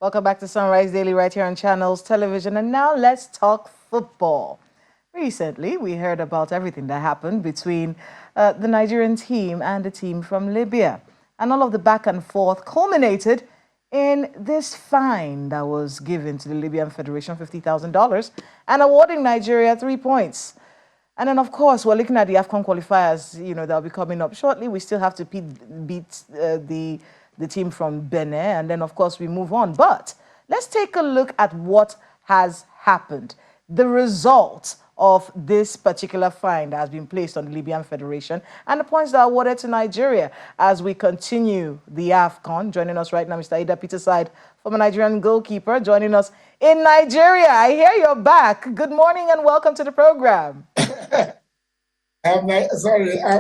Welcome back to Sunrise Daily right here on Channels Television. And now let's talk football. Recently, we heard about everything that happened between the Nigerian team and the team from Libya. And all of the back and forth culminated in this fine that was given to the Libyan Federation, $50,000, and awarding Nigeria 3 points. And then, of course, we're looking at the AFCON qualifiers, that'll be coming up shortly. We still have to beat the team from Benin, and then, of course, we move on. But let's take a look at what has happened. The result of this particular fine that has been placed on the Libyan Federation and the points that are awarded to Nigeria as we continue the AFCON. Joining us right now, Mr. Ida Peterside, former Nigerian goalkeeper, joining us in Nigeria. I hear you're back. Good morning and welcome to the program. I'm Nigerian.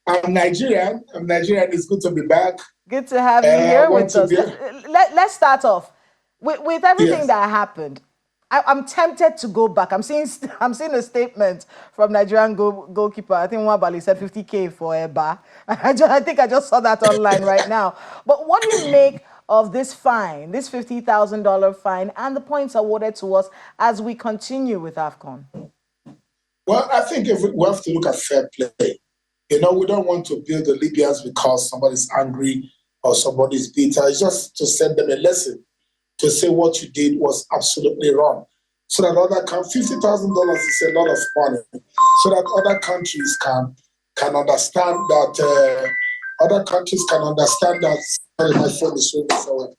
I'm Nigerian. It's good to be back. Good to have you here with us. Let's start off with everything that happened. I'm tempted to go back. I'm seeing a statement from Nigerian goalkeeper. I think Nwabali said 50K for Eba. I think I just saw that online right now. But what do you make of this fine, this $50,000 fine, and the points awarded to us as we continue with AFCON? Well, I think we have to look at fair play. We don't want to build the Libyans because somebody's angry or somebody's bitter. It's just to send them a lesson, to say what you did was absolutely wrong. So that $50,000 is a lot of money. So that other countries can understand that. Sorry, my phone is moving forward.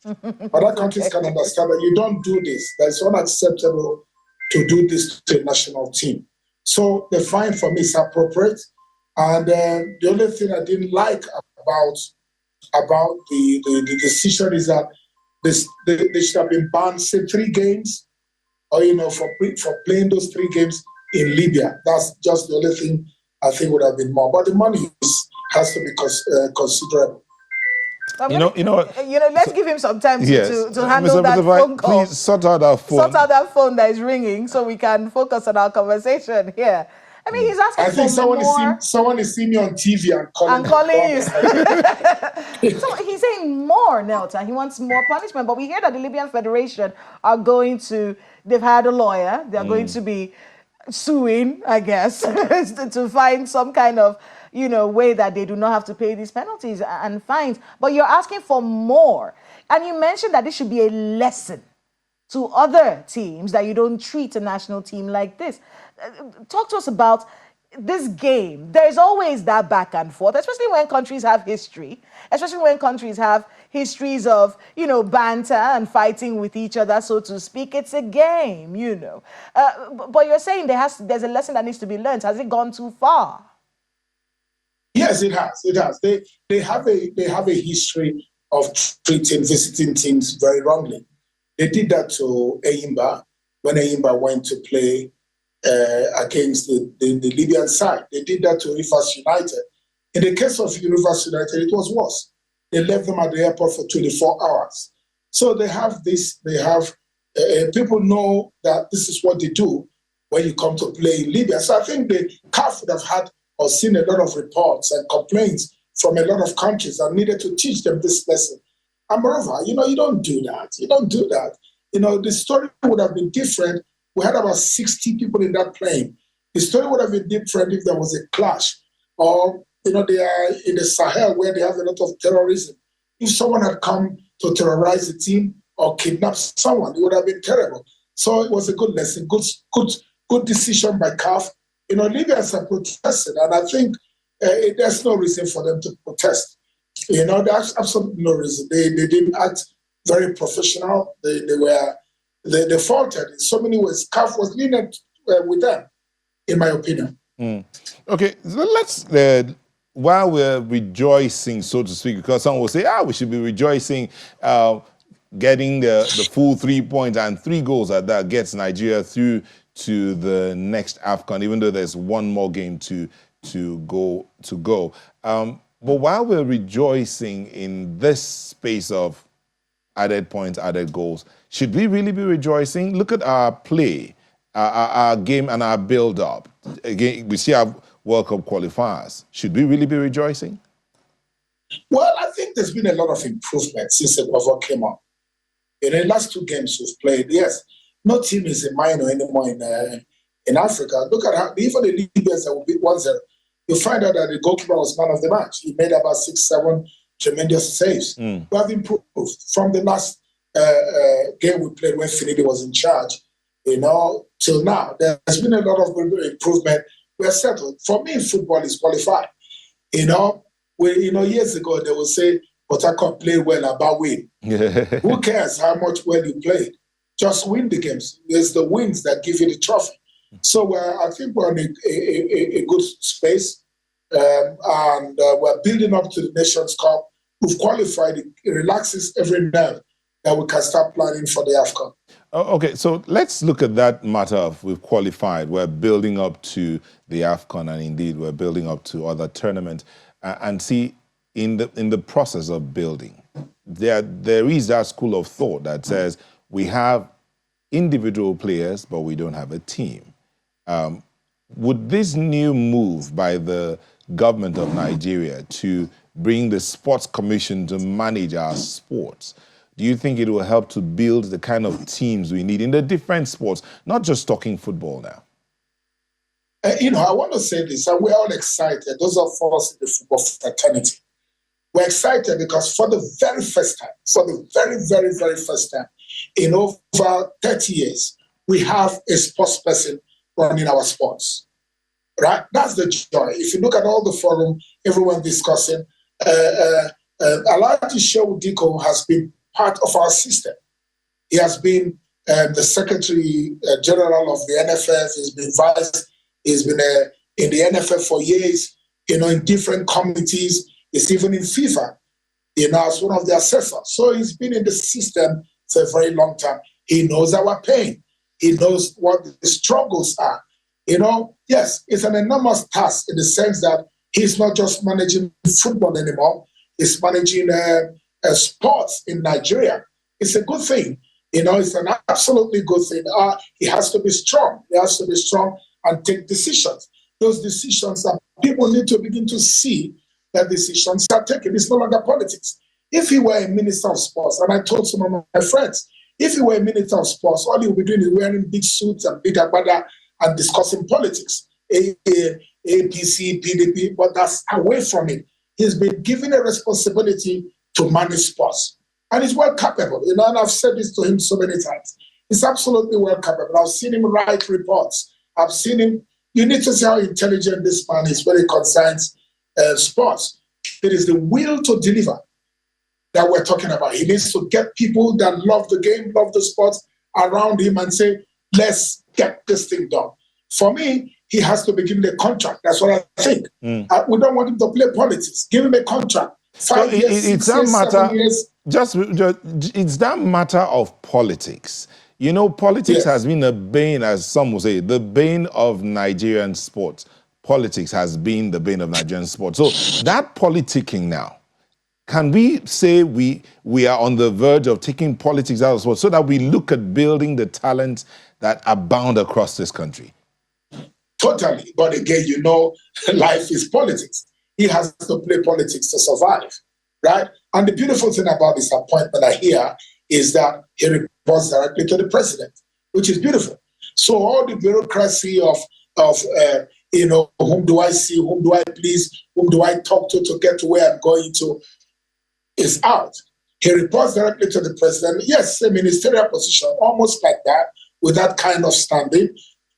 Other countries can understand that you don't do this. That it's unacceptable to do this to a national team. So the fine for me is appropriate. And the only thing I didn't like about the decision is that they should have been banned, say, 3 games, or for playing those 3 games in Libya. That's just the only thing I think would have been more. But the money has to be considerable. Let's give him some time to handle that phone call. Please sort out that phone. Sort out that phone that is ringing so we can focus on our conversation here. I mean, he's asking for more. Someone is seeing me on TV and calling you. So he's saying more, Nelta. He wants more punishment. But we hear that the Libyan Federation are they've hired a lawyer. They're going to be suing, I guess, to find some kind of way that they do not have to pay these penalties and fines. But you're asking for more. And you mentioned that this should be a lesson to other teams that you don't treat a national team like this. Talk to us about this game. There's always that back and forth, especially when countries have history, especially when countries have histories of, banter and fighting with each other, so to speak. It's a game, But you're saying there's a lesson that needs to be learned. Has it gone too far? Yes, it has. It has. They have a history of treating visiting teams very wrongly. They did that to Eyimba when Eyimba went to play against the Libyan side. They did that to Rivers United. In the case of Rivers United, it was worse. They left them at the airport for 24 hours. So they have this. People know that this is what they do when you come to play in Libya. So I think the CAF would have had or seen a lot of reports and complaints from a lot of countries and needed to teach them this lesson. And moreover, you don't do that. You don't do that. The story would have been different. We had about 60 people in that plane. The story would have been different if there was a clash. Or, they are in the Sahel where they have a lot of terrorism. If someone had come to terrorize the team or kidnap someone, it would have been terrible. So it was a good lesson, good decision by CAF. Libyans have protested, and I think there's no reason for them to protest. There's absolutely no reason. They didn't act very professional. They faltered in so many ways. CAF was lenient with them, in my opinion. Okay, so let's, while we're rejoicing, so to speak, because some will say, we should be rejoicing, getting the full 3 points and 3 goals at that gets Nigeria through to the next AFCON, even though there's one more game to go. But while we're rejoicing in this space of added points, added goals, should we really be rejoicing? Look at our play, our game and our build-up. Again, we see our World Cup qualifiers. Should we really be rejoicing? Well, I think there's been a lot of improvement since the World Cup came up. In the last 2 games we've played, yes, no team is a minor anymore in Africa. Look at how even the Libyas that will beat 1-0. You find out that the goalkeeper was man of the match. He made about 6-7 tremendous saves. We have improved from the last game we played when Finidi was in charge, till now. There's been a lot of improvement. We're settled. For me, football is qualified. Years ago, they would say, but I can't play well about win. Who cares how much well you played? Just win the games. It's the wins that give you the trophy. So I think we're in a good space, and we're building up to the Nations Cup. We've qualified. It relaxes every nerve that we can start planning for the AFCON. Okay, so let's look at that matter of we've qualified. We're building up to the AFCON, and indeed we're building up to other tournaments. And see, in the process of building, there is that school of thought that says we have individual players, but we don't have a team. Would this new move by the government of Nigeria to bring the Sports Commission to manage our sports, do you think it will help to build the kind of teams we need in the different sports, not just talking football now? I want to say this, and we're all excited. Those of us in the football fraternity, we're excited because for the very first time, very first time, in over 30 years, we have a sports person running our sports, right? That's the joy. If you look at all the forum, everyone discussing, Alhaji Shehu Diko has been part of our system. He has been the Secretary General of the NFF. He's been he's been in the NFF for years, in different committees. He's even in FIFA, as one of the assessors. So he's been in the system for a very long time. He knows our pain. He knows what the struggles are. Yes, it's an enormous task in the sense that he's not just managing football anymore. He's managing sports in Nigeria. It's a good thing. It's an absolutely good thing. He has to be strong. He has to be strong and take decisions. Those decisions that people need to begin to see that decisions are taken. It's no longer politics. If he were a minister of sports, and I told some of my friends, if he were a minister of sports, all he would be doing is wearing big suits and big agbada and discussing politics, APC, PDP, but that's away from it. He's been given a responsibility to manage sports. And he's well capable, and I've said this to him so many times. He's absolutely well capable. I've seen him write reports. I've seen him. You need to see how intelligent this man is when it concerns sports. It is the will to deliver that we're talking about. He needs to get people that love the game, love the sports around him and say, let's get this thing done. For me, he has to be given a contract. That's what I think. We don't want him to play politics. Give him a contract. 5 years, 6 years, 7 years. It's that matter of politics. Politics has been a bane, as some will say, the bane of Nigerian sports. Politics has been the bane of Nigerian sports. So that politicking now, can we say we are on the verge of taking politics out of sports so that we look at building the talents that abound across this country? Totally. But again, life is politics. He has to play politics to survive, right? And the beautiful thing about this appointment I hear is that he reports directly to the president, which is beautiful. So all the bureaucracy of whom do I see, whom do I please, whom do I talk to get to where I'm going to, is out. He reports directly to the president. Yes, a ministerial position, almost like that, with that kind of standing,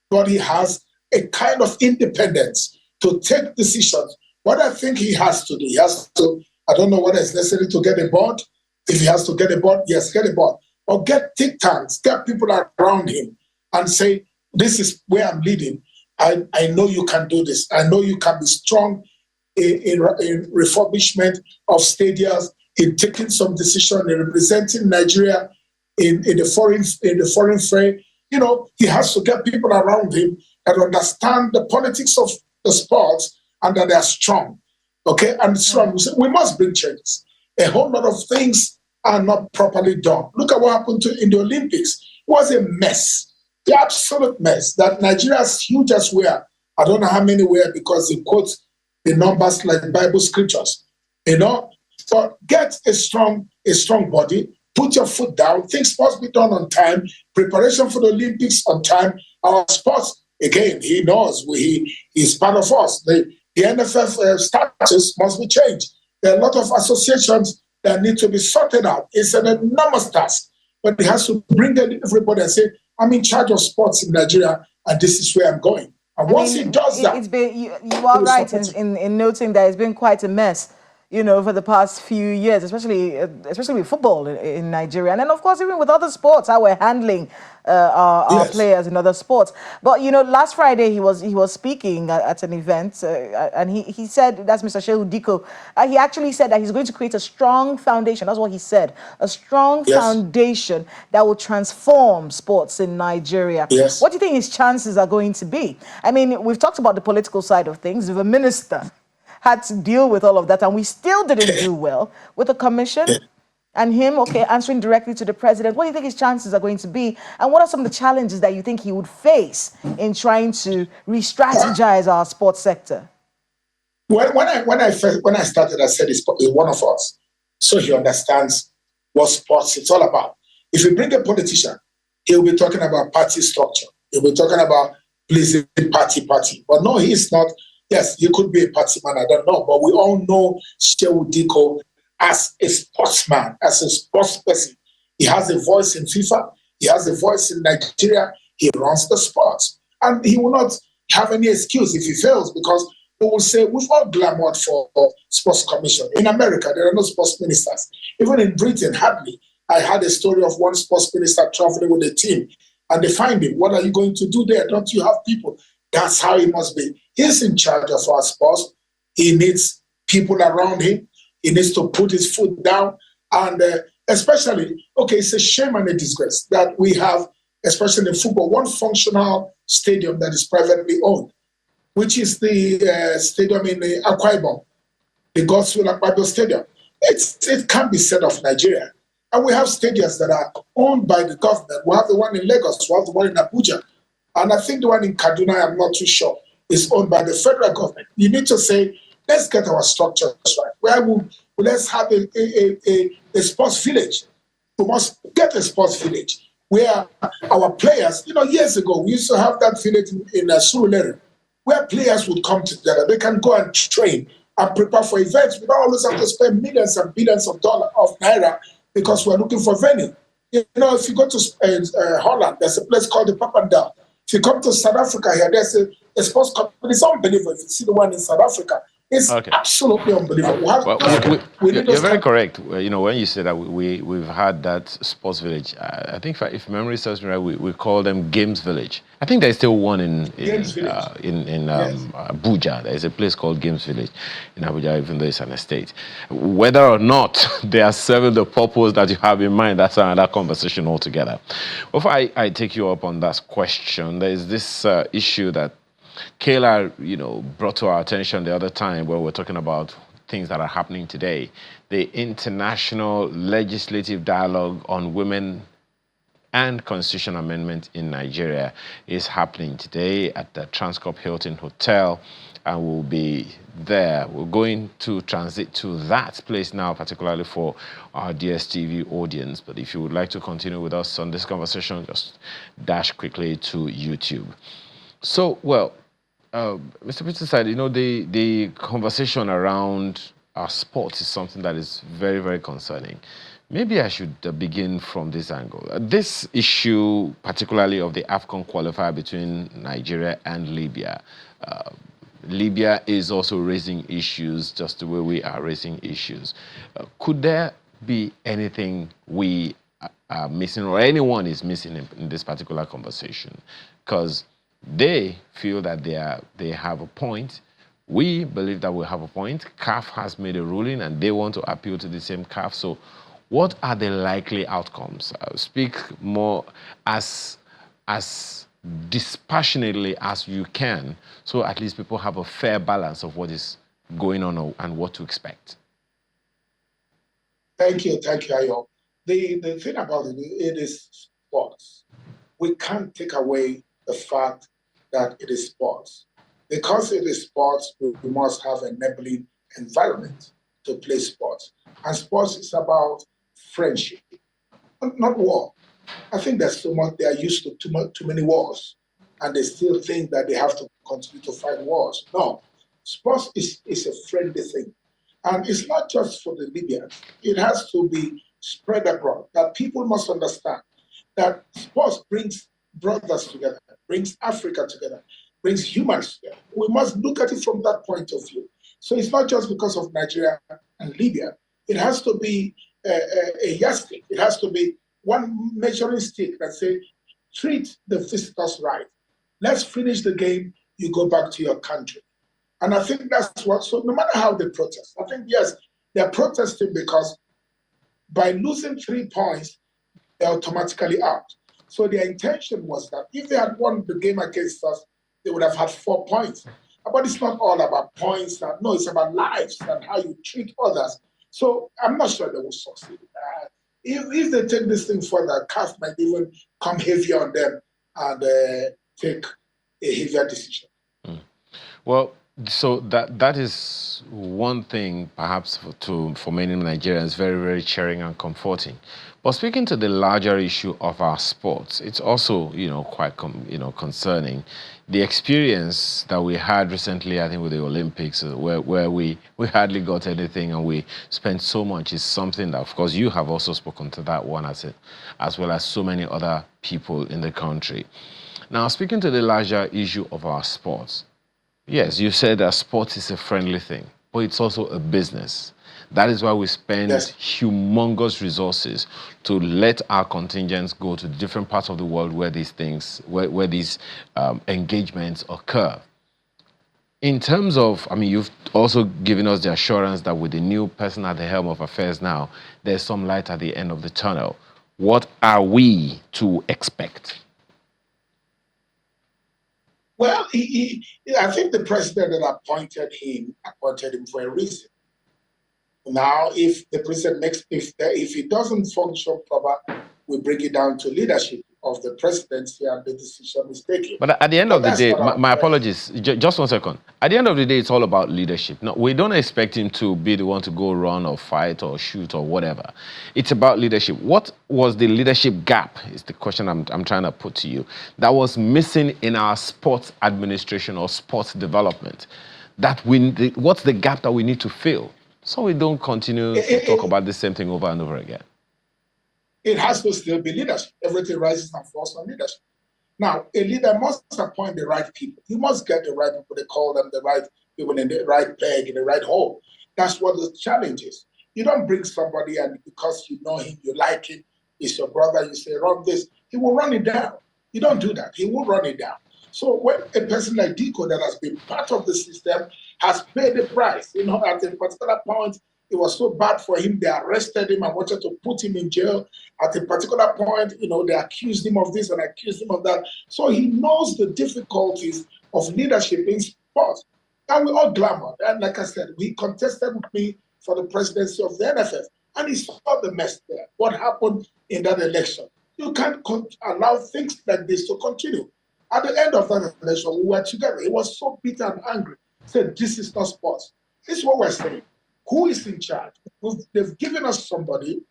but he has a kind of independence to take decisions. What I think he has to do, I don't know whether it's necessary to get a board. If he has to get a board, yes, get a board. Or get think tanks, get people around him and say, this is where I'm leading. I know you can do this. I know you can be strong in refurbishment of stadiums, in taking some decision, in representing Nigeria in the foreign fray. He has to get people around him that understand the politics of the sports and that they are strong. Okay, and strong. We must bring changes. A whole lot of things are not properly done. Look at what happened in the Olympics. It was a mess, the absolute mess. That Nigeria's huge as we are. I don't know how many were because they quote the numbers like Bible scriptures. But get a strong body, Put your foot down. Things must be done on time. Preparation for the Olympics on time. Our sports, again, he knows he's part of us. The NFF status must be changed. There are a lot of associations that need to be sorted out. It's an enormous task, but he has to bring everybody and say, I'm in charge of sports in Nigeria, and this is where I'm going. And once he does that, you are right in noting that it's been quite a mess, for the past few years, especially with football in Nigeria, and then of course even with other sports, how we're handling our players in other sports. But last Friday he was speaking at an event, and he said, that's Mr. Shehu Diko. He actually said that he's going to create a strong foundation. That's what he said, a strong foundation that will transform sports in Nigeria. Yes. What do you think his chances are going to be? I mean, we've talked about the political side of things. If a minister had to deal with all of that, and we still didn't do well with the commission and him, answering directly to the president, what do you think his chances are going to be? And what are some of the challenges that you think he would face in trying to re-strategize our sports sector? When I started, I said he's one of us, so he understands what sports it's all about. If you bring a politician, he'll be talking about party structure. He'll be talking about pleasing party. But no, he's not. Yes, he could be a party man, I don't know. But we all know Shehu Diko as a sportsman, as a sports person. He has a voice in FIFA. He has a voice in Nigeria. He runs the sports. And he will not have any excuse if he fails, because we will say, we've all glamoured for sports commission. In America, there are no sports ministers. Even in Britain, hardly. I had a story of one sports minister traveling with a team, and they find him. What are you going to do there? Don't you have people? That's how it must be. He's in charge of our sports. He needs people around him. He needs to put his foot down. And especially, it's a shame and a disgrace that we have, especially in football, one functional stadium that is privately owned, which is the stadium in Akwa Ibom, the Godswill Akwa Ibom Stadium. It can't be said of Nigeria. And we have stadiums that are owned by the government. We have the one in Lagos, we have the one in Abuja. And I think the one in Kaduna, I'm not too sure, is owned by the federal government. You need to say, let's get our structures right. Let's have a sports village. We must get a sports village where our players, years ago, we used to have that village in Surulere, where players would come together. They can go and train and prepare for events. We don't always have to spend millions and billions of naira, because we're looking for venue. If you go to Holland, there's a place called the Papendal. If you come to South Africa here, there's a sports company. It's unbelievable. If you see the one in South Africa, it's absolutely unbelievable. You're very correct. When you say that we've had that sports village, I think if memory serves me right, we call them Games Village. I think there's still one in Abuja. There's a place called Games Village in Abuja, even though it's an estate. Whether or not they are serving the purpose that you have in mind, that's another conversation altogether. Before I take you up on that question, there is this issue that Kayla, brought to our attention the other time where we're talking about things that are happening today. The International Legislative Dialogue on Women and Constitution Amendment in Nigeria is happening today at the Transcorp Hilton Hotel, and we'll be there. We're going to transit to that place now, particularly for our DSTV audience. But if you would like to continue with us on this conversation, just dash quickly to YouTube. So, Mr. Peter said, the conversation around our sports is something that is very, very concerning. Maybe I should begin from this angle. This issue, particularly of the AFCON qualifier between Nigeria and Libya. Libya is also raising issues just the way we are raising issues. Could there be anything we are missing, or anyone is missing in this particular conversation? Because they feel that they have a point. We believe that we have a point. CAF has made a ruling and they want to appeal to the same CAF. So what are the likely outcomes? Speak more as dispassionately as you can, so at least people have a fair balance of what is going on and what to expect. Thank you, Ayo. The thing about it is sports. We can't take away the fact that it is sports. Because it is sports, we must have an enabling environment to play sports. And sports is about friendship. not war. I think there's so much, they are used to too many wars, and they still think that they have to continue to fight wars. No, sports is a friendly thing. And it's not just for the Libyans. It has to be spread abroad, that people must understand that sports brings brothers together, brings Africa together, brings humans together. We must look at it from that point of view. So it's not just because of Nigeria and Libya. It has to be a yardstick. It has to be one measuring stick that say, treat the visitors right. Let's finish the game. You go back to your country. And I think that's what, so no matter how they protest, I think, yes, they're protesting because by losing 3 points, they're automatically out. So their intention was that if they had won the game against us, they would have had 4 points. But it's not all about points. No, it's about lives and how you treat others. So I'm not sure they will succeed. If they take this thing further, CAF might even come heavier on them and take a heavier decision. Well, so that is one thing, perhaps for many Nigerians, very, very cheering and comforting. But speaking to the larger issue of our sports, it's also, quite, concerning. The experience that we had recently, I think, with the Olympics, where we hardly got anything and we spent so much, is something that, of course, you have also spoken to that one as well as so many other people in the country. Now, speaking to the larger issue of our sports, yes, you said that sports is a friendly thing, but it's also a business. That is why we spend humongous resources to let our contingents go to different parts of the world where these things, where these engagements occur. In terms of, you've also given us the assurance that with the new person at the helm of affairs now, there's some light at the end of the tunnel. What are we to expect? Well, I think the president that appointed him for a reason. Now, if the president if it doesn't function proper, we bring it down to leadership of the presidency and the decision is taken. But at the end of the day, my apologies, just 1 second. At the end of the day, it's all about leadership. No, we don't expect him to be the one to go run or fight or shoot or whatever. It's about leadership. What was the leadership gap, is the question I'm trying to put to you, that was missing in our sports administration or sports development? What's the gap that we need to fill so we don't continue to talk about the same thing over and over again? It has to still be leadership. Everything rises and falls on leadership. Now, a leader must appoint the right people. He must get the right people. They call them the right people in the right peg, in the right hole. That's what the challenge is. You don't bring somebody and because you know him, you like him, he's your brother, you say, run this, he will run it down. You don't do that. He will run it down. So when a person like Diko that has been part of the system has paid the price, at a particular point, it was so bad for him, they arrested him and wanted to put him in jail. At a particular point, they accused him of this and accused him of that. So he knows the difficulties of leadership in sports. And we all glamour. And like I said, he contested with me for the presidency of the NFF. And he saw the mess there. What happened in that election? You can't allow things like this to continue. At the end of that election, we were together. He was so bitter and angry. He said, this is not sports. This is what we're saying. Who is in charge? They've given us somebody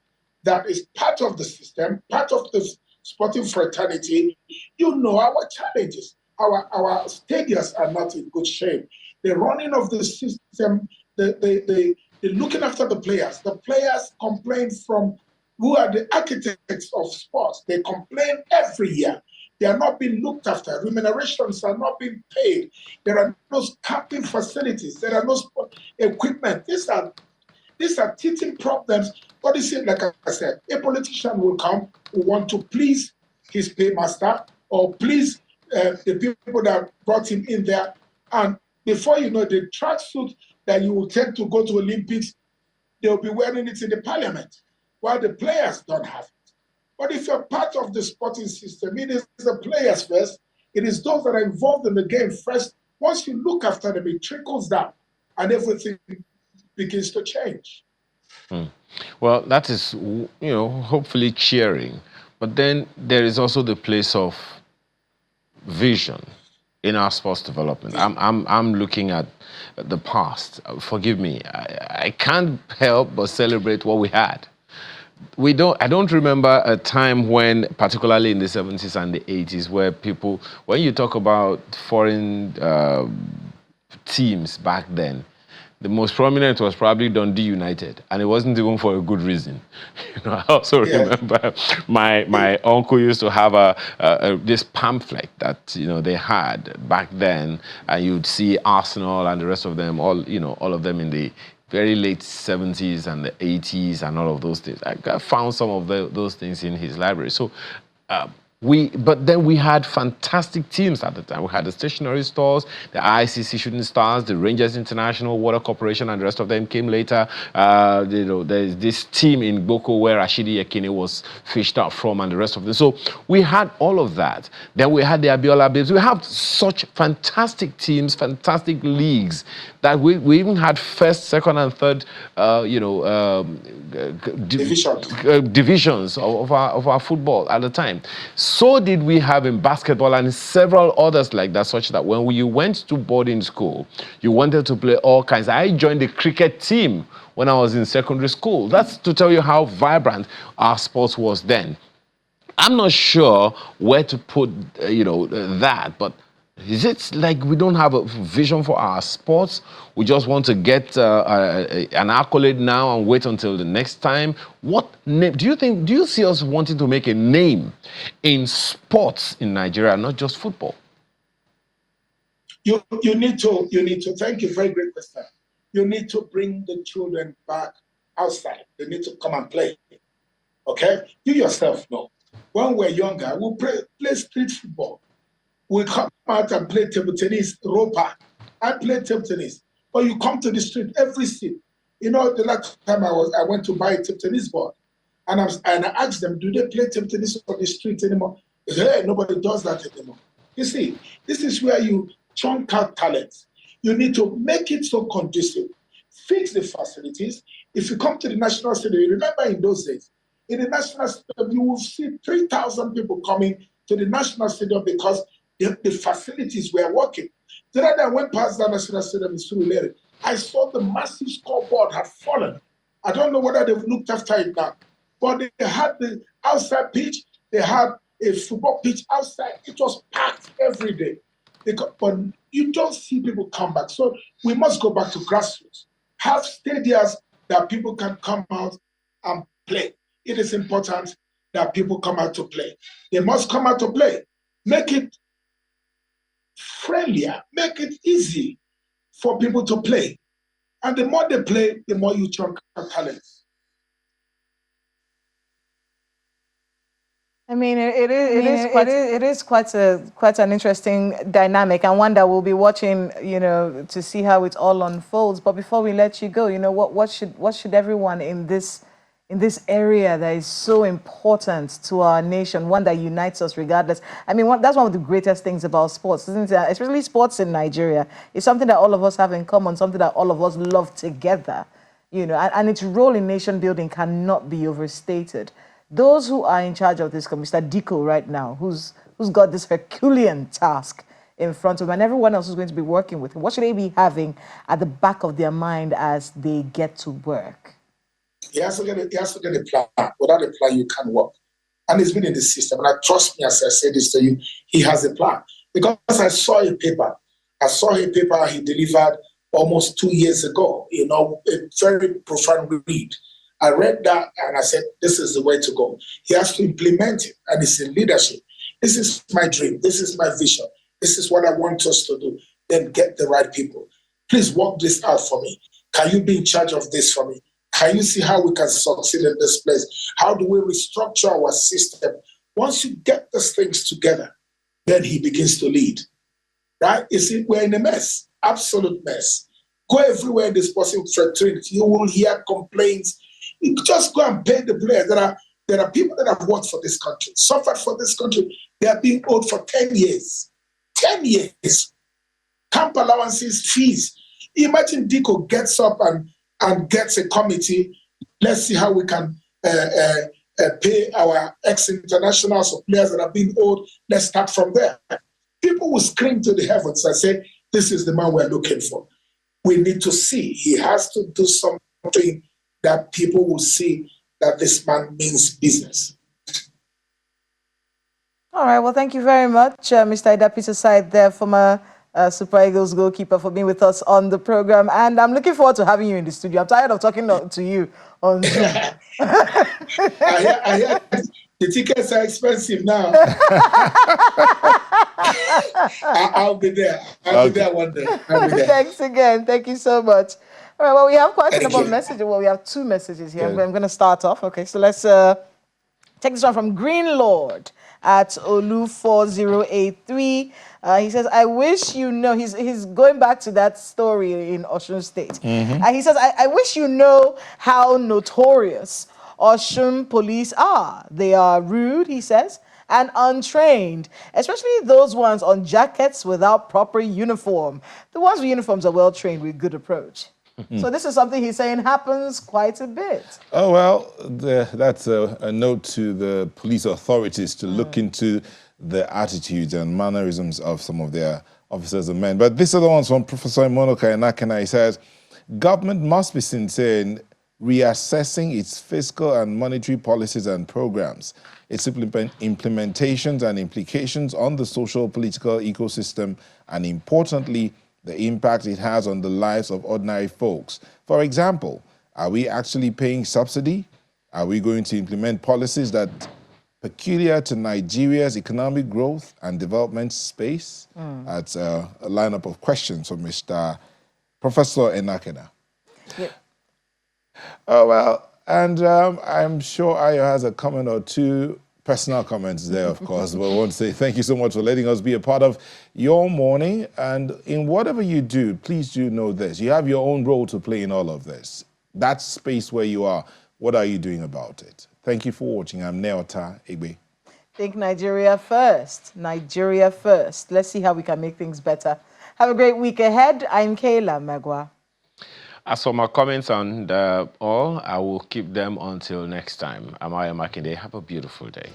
that is part of the system, part of the sporting fraternity. Our challenges. Our stadiums are not in good shape. The running of the system, the looking after the players complain from who are the architects of sports. They complain every year. They are not being looked after. Remunerations are not being paid. There are no camping facilities. There are no equipment. These are teething problems. But you see, like I said, a politician will come who want to please his paymaster or please the people that brought him in there. And before you know, the tracksuit that you will take to go to Olympics, they'll be wearing it in the parliament, while the players don't have it. But if you're part of the sporting system, it is the players first. It is those that are involved in the game first. Once you look after them, it trickles down and everything begins to change. Well, that is, hopefully cheering. But then there is also the place of vision in our sports development. I'm looking at the past. Forgive me. I can't help but celebrate what we had. I don't remember a time when, particularly in the 70s and the 80s, where people, when you talk about foreign teams back then, the most prominent was probably Dundee United, and it wasn't even for a good reason. I also Yes. remember my uncle used to have this pamphlet that they had back then, and you'd see Arsenal and the rest of them, all of them in the very late 70s and the 80s and all of those things. I found some of those things in his library. So. Uh, but then we had fantastic teams at the time. We had the stationery stores, the ICC Shooting Stars, the Rangers International, Water Corporation, and the rest of them came later. There's this team in Boko where Rashidi Yekini was fished out from, and the rest of them. So we had all of that. Then we had the Abiola Babes. We have such fantastic teams, fantastic leagues that we even had first, second, and third, divisions of our football at the time. So did we have in basketball and several others like that, such that when you went to boarding school, you wanted to play all kinds. I joined the cricket team when I was in secondary school. That's to tell you how vibrant our sports was then. I'm not sure where to put, that, but is it like we don't have a vision for our sports? We just want to get an accolade now and wait until the next time? What name do you see us wanting to make a name in sports in Nigeria, not just football? You need to, thank you, very great question. You need to bring the children back outside. They need to come and play. Okay? You yourself know. When we're younger, we'll play street football. We come out and play table tennis, roper. I play table tennis. But you come to the street, every street. The last time I went to buy a table tennis board, and I asked them, do they play table tennis on the street anymore? They said, hey, nobody does that anymore. You see, this is where you chunk out talents. You need to make it so conducive. Fix the facilities. If you come to the National Stadium, remember in those days, in the National Stadium, you will see 3,000 people coming to the National Stadium because the facilities were working. The other day I went past the National Stadium in Surulere. I saw the massive scoreboard had fallen. I don't know whether they've looked after it now, but they had the outside pitch. They had a football pitch outside. It was packed every day. But you don't see people come back. So we must go back to grassroots. Have stadiums that people can come out and play. It is important that people come out to play. They must come out to play. Make it friendlier, make it easy for people to play. And the more they play, the more you chunk out talents. I mean, it is quite an interesting dynamic, and one that we'll be watching, to see how it all unfolds. But before we let you go, what should everyone in this area that is so important to our nation, one that unites us regardless. I mean, that's one of the greatest things about sports, isn't it? Especially sports in Nigeria. It's something that all of us have in common, something that all of us love together, and its role in nation building cannot be overstated. Those who are in charge of this, Mr. Diko right now, who's got this Herculean task in front of him, and everyone else who's going to be working with him, what should they be having at the back of their mind as they get to work? He has to get a plan. Without a plan, you can't work. And it's been in the system. And trust me as I say this to you, he has a plan. Because I saw a paper. He delivered almost 2 years ago, a very profound read. I read that and I said, this is the way to go. He has to implement it, and it's in leadership. This is my dream. This is my vision. This is what I want us to do. Then get the right people. Please work this out for me. Can you be in charge of this for me? Can you see how we can succeed in this place? How do we restructure our system? Once you get these things together, then he begins to lead. Right? You see, we're in a mess, absolute mess. Go everywhere in this possible fraternity. You will hear complaints. You just go and pay the players. There are people that have worked for this country, suffered for this country. They are being owed for 10 years. 10 years. Camp allowances, fees. Imagine Diko gets up and gets a committee. Let's see how we can pay our ex-internationals or players that have been owed. Let's start from there. People will scream to the heavens and say, this is the man we're looking for. We need to see. He has to do something that people will see that this man means business. All right. Well, thank you very much, Mr. Ida Peter Side there, former Super Eagles goalkeeper, for being with us on the program. And I'm looking forward to having you in the studio. I'm tired of talking to you on Zoom. I hear the tickets are expensive now. I'll be there. I'll be there one day. I'll be there. Thanks again. Thank you so much. All right. Well, we have quite a Thank number of you. messages. Well, we have 2 messages here. Good. I'm going to start off. Okay. So let's take this one from Green Lord at Olu4083. He says, I wish you know, he's going back to that story in Osun State. He says, I wish you know how notorious Osun police are. They are rude, he says, and untrained, especially those ones on jackets without proper uniform. The ones with uniforms are well trained with good approach. So this is something he's saying happens quite a bit. Oh, well, that's a note to the police authorities to look into the attitudes and mannerisms of some of their officers and men. But this other one's from Professor Monoka Enakena. He says, government must be sincere in reassessing its fiscal and monetary policies and programs, its implementations and implications on the social political ecosystem, and importantly, the impact it has on the lives of ordinary folks. For example, are we actually paying subsidy? Are we going to implement policies that peculiar to Nigeria's economic growth and development space? That's a lineup of questions from Mr. Professor Enakena. Yeah. Oh, well, and I'm sure Ayo has a comment or 2. Personal comments there, of course, but I want to say thank you so much for letting us be a part of your morning. And in whatever you do, please do know this. You have your own role to play in all of this. That space where you are, what are you doing about it? Thank you for watching. I'm Neota Egbe. Think Nigeria first. Nigeria first. Let's see how we can make things better. Have a great week ahead. I'm Kayla Magwa. As for my comments on all, I will keep them until next time. I'm Aya Makinde. Have a beautiful day.